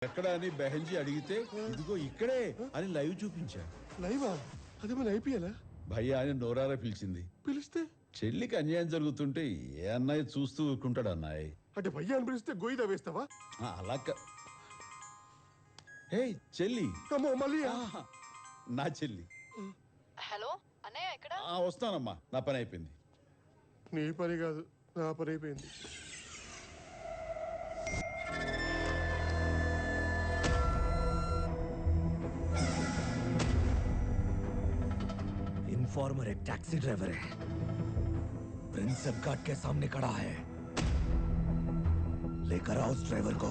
ఎక్కడ అని బెహంజీ అడిగితే ఇదిగో ఇక్కడే అని లైవ్ చూపించా. లైవా? అదేమన్నా ఐపీఎలా? భయ్యా అని నోరారా పిలిచింది. పిలిస్తే చెల్లికి అన్యాయం జరుగుతుంటే ఏ అన్నయ్య చూస్తూ ఊరుకుంటాడు అన్నయ్య. అంటే భయ్యా అని పిలిస్తే గోయిదా వేస్తావా? అలా హే చెల్లి. అమ్మో మళ్ళీ నా చెల్లి. హలో అన్నయ్య ఎక్కడ? వస్తానమ్మా, నా పని అయిపోయింది. నీ పని కాదు, నా పని అయిపోయింది. इन्फॉर्मर एक टैक्सी ड्राइवर है, प्रिंस गार्ड के सामने खड़ा है। लेकर आओ उस ड्राइवर को।